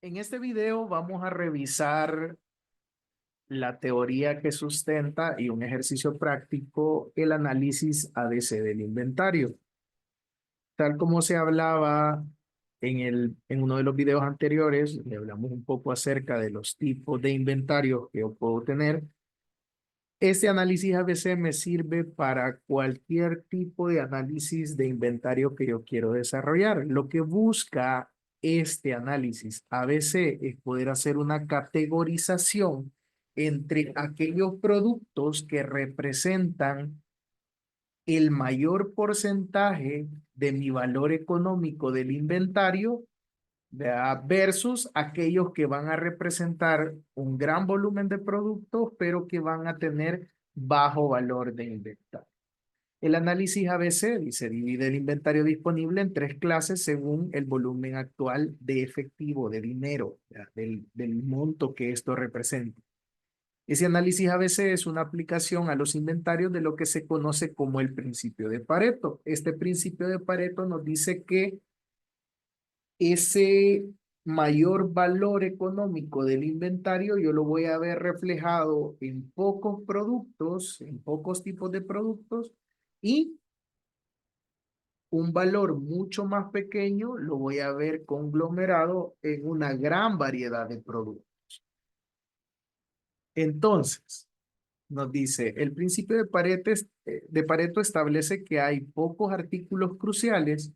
En este video vamos a revisar la teoría que sustenta y un ejercicio práctico el análisis ABC del inventario. Tal como se hablaba en uno de los videos anteriores, le hablamos un poco acerca de los tipos de inventarios que yo puedo tener. Este análisis ABC me sirve para cualquier tipo de análisis de inventario que yo quiero desarrollar. Lo que busca este análisis ABC es poder hacer una categorización entre aquellos productos que representan el mayor porcentaje de mi valor económico del inventario, ¿verdad? Versus aquellos que van a representar un gran volumen de productos, pero que van a tener bajo valor de inventario. El análisis ABC dice, divide el inventario disponible en tres clases según el volumen actual de efectivo, de dinero, del monto que esto representa. Ese análisis ABC es una aplicación a los inventarios de lo que se conoce como el principio de Pareto. Este principio de Pareto nos dice que ese mayor valor económico del inventario yo lo voy a ver reflejado en pocos productos, en pocos tipos de productos, y un valor mucho más pequeño lo voy a ver conglomerado en una gran variedad de productos. Entonces, nos dice, el principio de Pareto establece que hay pocos artículos cruciales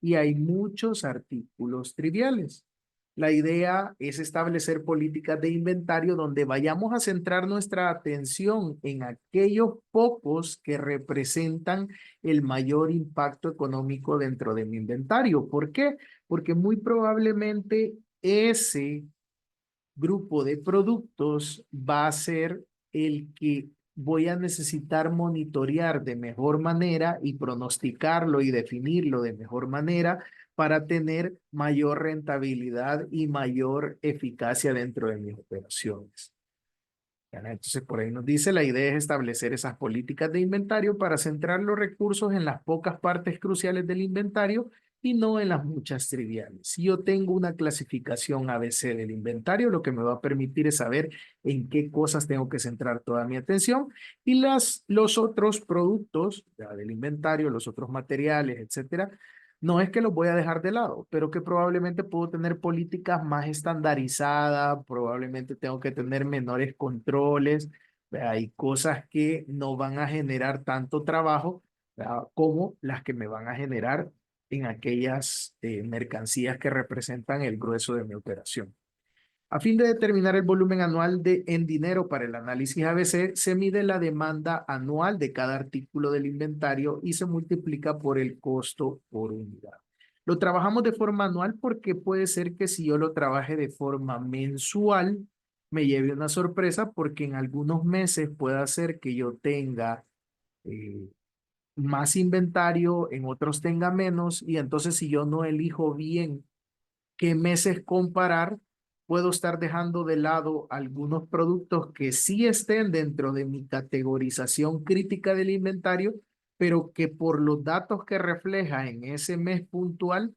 y hay muchos artículos triviales. La idea es establecer políticas de inventario donde vayamos a centrar nuestra atención en aquellos pocos que representan el mayor impacto económico dentro de mi inventario. ¿Por qué? Porque muy probablemente ese grupo de productos va a ser el que voy a necesitar monitorear de mejor manera y pronosticarlo y definirlo de mejor manera para tener mayor rentabilidad y mayor eficacia dentro de mis operaciones. Entonces, por ahí nos dice, la idea es establecer esas políticas de inventario para centrar los recursos en las pocas partes cruciales del inventario y no en las muchas triviales. Si yo tengo una clasificación ABC del inventario, lo que me va a permitir es saber en qué cosas tengo que centrar toda mi atención y los otros productos ya, del inventario, los otros materiales, etcétera, no es que los voy a dejar de lado, pero que probablemente puedo tener políticas más estandarizadas, probablemente tengo que tener menores controles, ¿verdad? Hay cosas que no van a generar tanto trabajo, ¿verdad? Como las que me van a generar en aquellas mercancías que representan el grueso de mi operación. A fin de determinar el volumen anual en dinero para el análisis ABC, se mide la demanda anual de cada artículo del inventario y se multiplica por el costo por unidad. Lo trabajamos de forma anual porque puede ser que si yo lo trabaje de forma mensual, me lleve una sorpresa porque en algunos meses puede ser que yo tenga eh, más inventario, en otros tenga menos, y entonces si yo no elijo bien qué meses comparar, puedo estar dejando de lado algunos productos que sí estén dentro de mi categorización crítica del inventario, pero que por los datos que refleja en ese mes puntual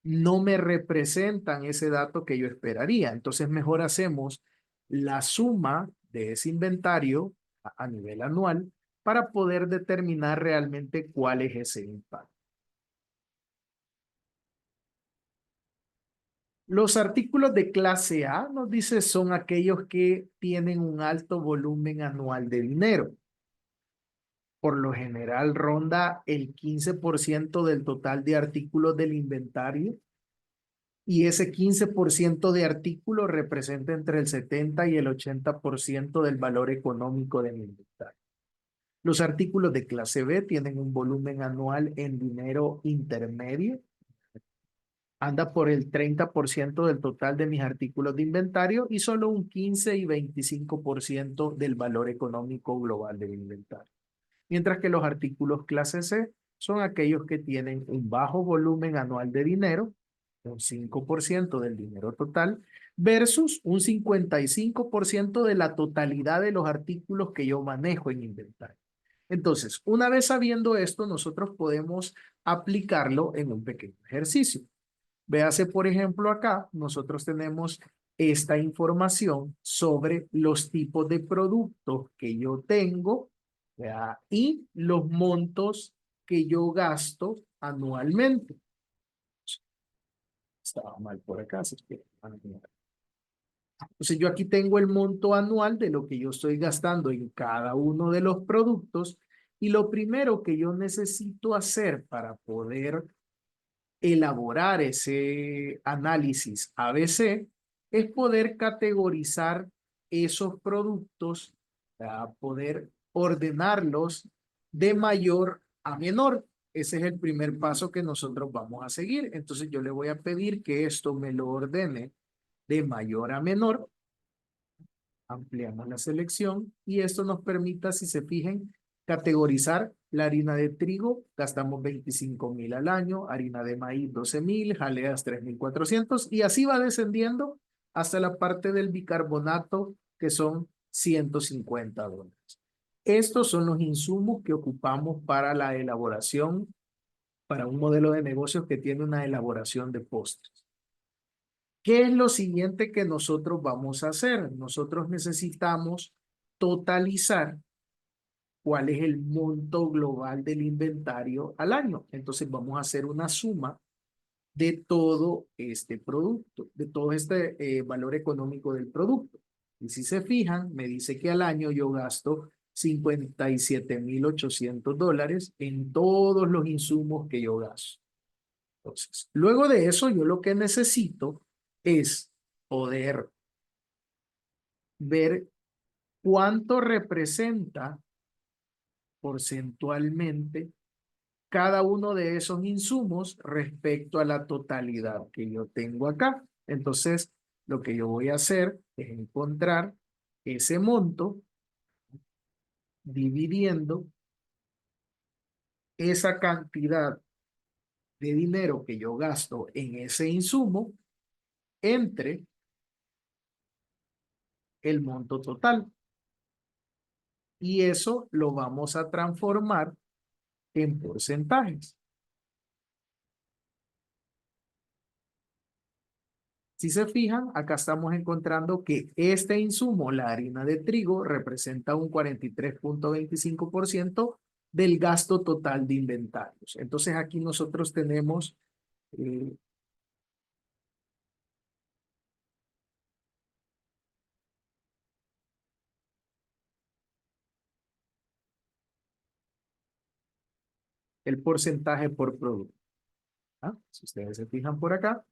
no me representan ese dato que yo esperaría. Entonces, mejor hacemos la suma de ese inventario a nivel anual para poder determinar realmente cuál es ese impacto. Los artículos de clase A, nos dice, son aquellos que tienen un alto volumen anual de dinero. Por lo general ronda el 15% del total de artículos del inventario y ese 15% de artículos representa entre el 70 y el 80% del valor económico del inventario. Los artículos de clase B tienen un volumen anual en dinero intermedio, anda por el 30% del total de mis artículos de inventario y solo un 15 y 25% del valor económico global del inventario. Mientras que los artículos clase C son aquellos que tienen un bajo volumen anual de dinero, un 5% del dinero total, versus un 55% de la totalidad de los artículos que yo manejo en inventario. Entonces, una vez sabiendo esto, nosotros podemos aplicarlo en un pequeño ejercicio. Véase, por ejemplo, acá nosotros tenemos esta información sobre los tipos de productos que yo tengo, ¿verdad? Y los montos que yo gasto anualmente. Estaba mal por acá, así que... Entonces yo aquí tengo el monto anual de lo que yo estoy gastando en cada uno de los productos y lo primero que yo necesito hacer para poder elaborar ese análisis ABC es poder categorizar esos productos, a poder ordenarlos de mayor a menor. Ese es el primer paso que nosotros vamos a seguir. Entonces yo le voy a pedir que esto me lo ordene de mayor a menor. Ampliamos la selección y esto nos permita, si se fijen, categorizar la harina de trigo, gastamos 25.000 al año, harina de maíz 12.000, jaleas 3.400 y así va descendiendo hasta la parte del bicarbonato que son $150. Estos son los insumos que ocupamos para la elaboración, para un modelo de negocios que tiene una elaboración de postres. ¿Qué es lo siguiente que nosotros vamos a hacer? Nosotros necesitamos totalizar cuál es el monto global del inventario al año. Entonces vamos a hacer una suma de todo este producto, de todo este valor económico del producto. Y si se fijan, me dice que al año yo gasto $57.800 en todos los insumos que yo gasto. Entonces, luego de eso, yo lo que necesito es poder ver cuánto representa porcentualmente cada uno de esos insumos respecto a la totalidad que yo tengo acá. Entonces, lo que yo voy a hacer es encontrar ese monto dividiendo esa cantidad de dinero que yo gasto en ese insumo entre el monto total. Y eso lo vamos a transformar en porcentajes. Si se fijan, acá estamos encontrando que este insumo, la harina de trigo, representa un 43.25% del gasto total de inventarios. Entonces aquí nosotros tenemos el porcentaje por producto. ¿Ah? Si ustedes se fijan por acá,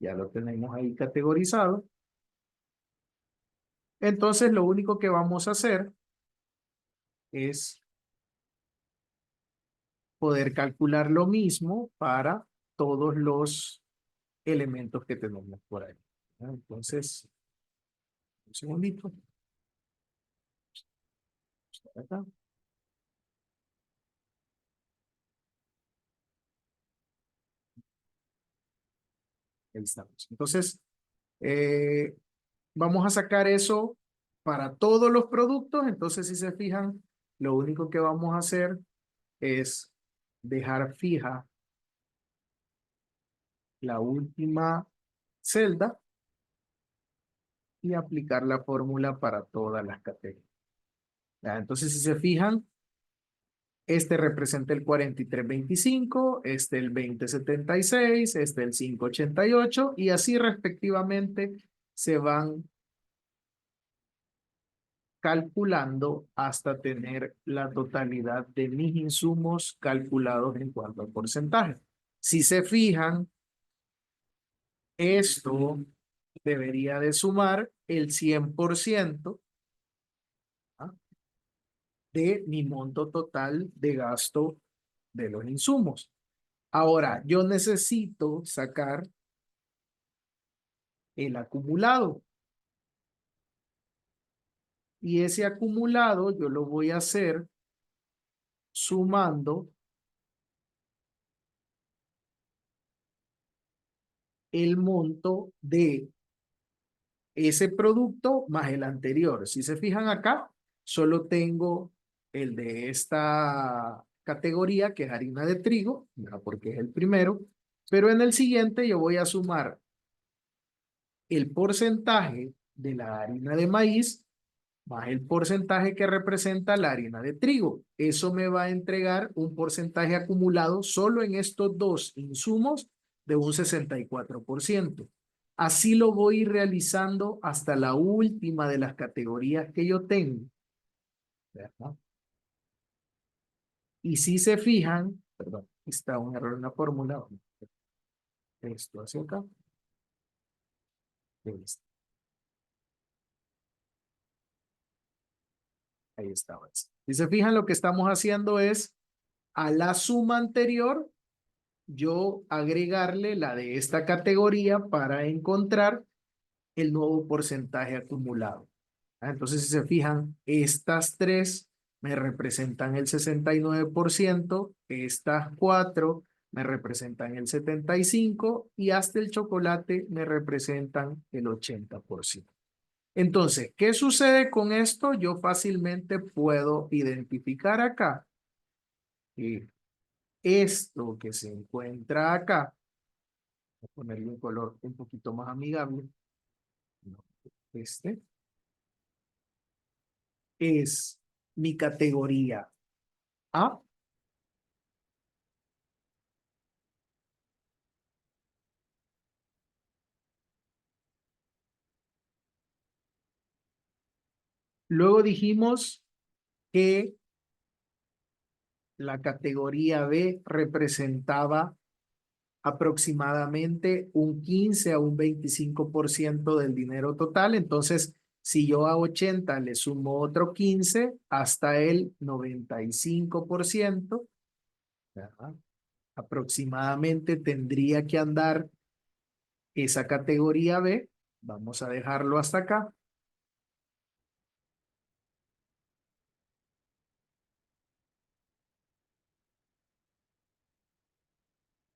ya lo tenemos ahí categorizado. Entonces lo único que vamos a hacer es poder calcular lo mismo para todos los elementos que tenemos por ahí. Entonces, un segundito. Acá. Ahí estamos. Entonces, vamos a sacar eso para todos los productos. Entonces, si se fijan, lo único que vamos a hacer es dejar fija la última celda y aplicar la fórmula para todas las categorías. Entonces, si se fijan, este representa el 43.25, este el 20.76, este el 5.88 y así respectivamente se van calculando hasta tener la totalidad de mis insumos calculados en cuanto al porcentaje. Si se fijan, esto debería de sumar el 100%, ¿ah?, de mi monto total de gasto de los insumos. Ahora, yo necesito sacar el acumulado. Y ese acumulado yo lo voy a hacer sumando el monto de ese producto más el anterior. Si se fijan acá, solo tengo el de esta categoría, que es harina de trigo, ¿verdad?, porque es el primero. Pero en el siguiente yo voy a sumar el porcentaje de la harina de maíz más el porcentaje que representa la harina de trigo. Eso me va a entregar un porcentaje acumulado solo en estos dos insumos de un 64%. Así lo voy realizando hasta la última de las categorías que yo tengo, ¿verdad? Y si se fijan, perdón, está un error en la fórmula, esto hacia acá, esto, ahí está. Si se fijan, lo que estamos haciendo es a la suma anterior yo agregarle la de esta categoría para encontrar el nuevo porcentaje acumulado. Entonces, si se fijan, estas tres me representan el 69%, estas cuatro me representan el 75% y hasta el chocolate me representan el 80%. Entonces, ¿qué sucede con esto? Yo fácilmente puedo identificar acá que esto que se encuentra acá, voy a ponerle un color un poquito más amigable, este, es mi categoría A. Luego dijimos que la categoría B representaba aproximadamente un 15 a un 25% del dinero total. Entonces, si yo a 80 le sumo otro 15 hasta el 95%, ¿verdad? Aproximadamente tendría que andar esa categoría B. Vamos a dejarlo hasta acá.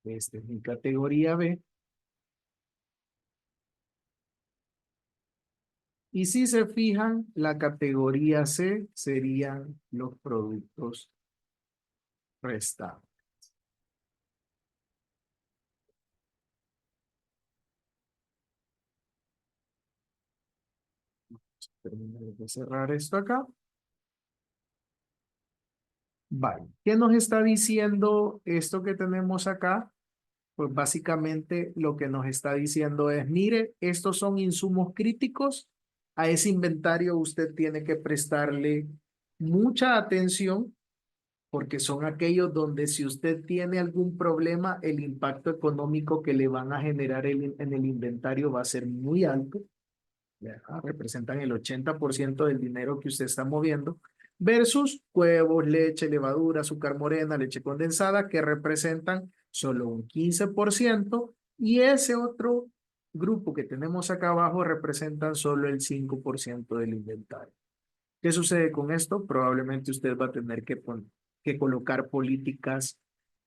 Esta es mi categoría B. Y si se fijan, la categoría C serían los productos restantes. Termino de cerrar esto acá. Vale. ¿Qué nos está diciendo esto que tenemos acá? Pues básicamente lo que nos está diciendo es, mire, estos son insumos críticos. A ese inventario usted tiene que prestarle mucha atención porque son aquellos donde si usted tiene algún problema, el impacto económico que le van a generar en el inventario va a ser muy alto. Representan el 80% del dinero que usted está moviendo, versus huevos, leche, levadura, azúcar morena, leche condensada, que representan solo un 15%, y ese otro grupo que tenemos acá abajo representan solo el 5% del inventario. ¿Qué sucede con esto? Probablemente usted va a tener que colocar políticas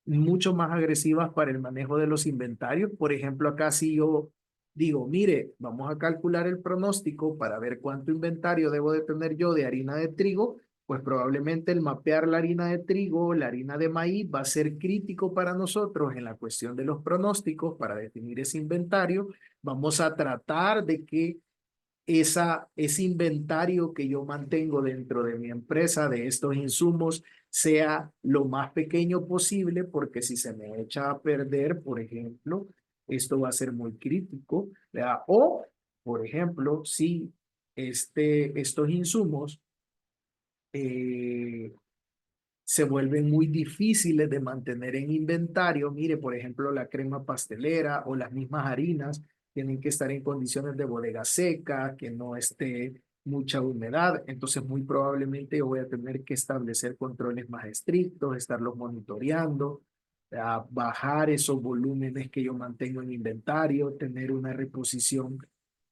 mucho más agresivas para el manejo de los inventarios. Por ejemplo, acá si yo digo, mire, vamos a calcular el pronóstico para ver cuánto inventario debo de tener yo de harina de trigo, pues probablemente el mapear la harina de trigo, la harina de maíz va a ser crítico para nosotros en la cuestión de los pronósticos para definir ese inventario. Vamos a tratar de que ese inventario que yo mantengo dentro de mi empresa de estos insumos sea lo más pequeño posible, porque si se me echa a perder, por ejemplo, esto va a ser muy crítico, ¿verdad? O, por ejemplo, si estos insumos eh, se vuelven muy difíciles de mantener en inventario. Mire, por ejemplo, la crema pastelera o las mismas harinas tienen que estar en condiciones de bodega seca, que no esté mucha humedad. Entonces, muy probablemente yo voy a tener que establecer controles más estrictos, estarlos monitoreando, a bajar esos volúmenes que yo mantengo en inventario, tener una reposición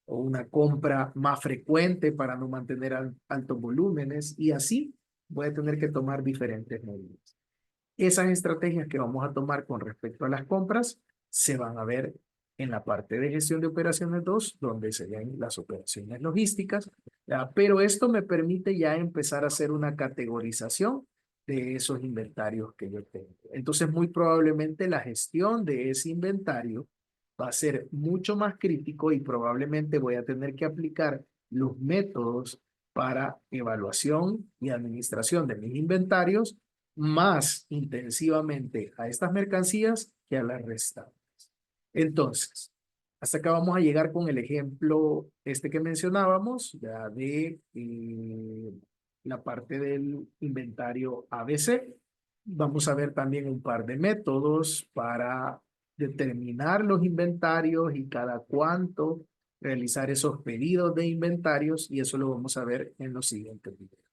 o una compra más frecuente para no mantener altos volúmenes y así voy a tener que tomar diferentes medidas. Esas estrategias que vamos a tomar con respecto a las compras se van a ver en la parte de gestión de operaciones 2, donde serían las operaciones logísticas, ¿ya? Pero esto me permite ya empezar a hacer una categorización de esos inventarios que yo tengo. Entonces, muy probablemente la gestión de ese inventario va a ser mucho más crítico y probablemente voy a tener que aplicar los métodos para evaluación y administración de mis inventarios más intensivamente a estas mercancías que a las restantes. Entonces, hasta acá vamos a llegar con el ejemplo este que mencionábamos, ya de la parte del inventario ABC. Vamos a ver también un par de métodos para determinar los inventarios y cada cuánto realizar esos pedidos de inventarios, y eso lo vamos a ver en los siguientes videos.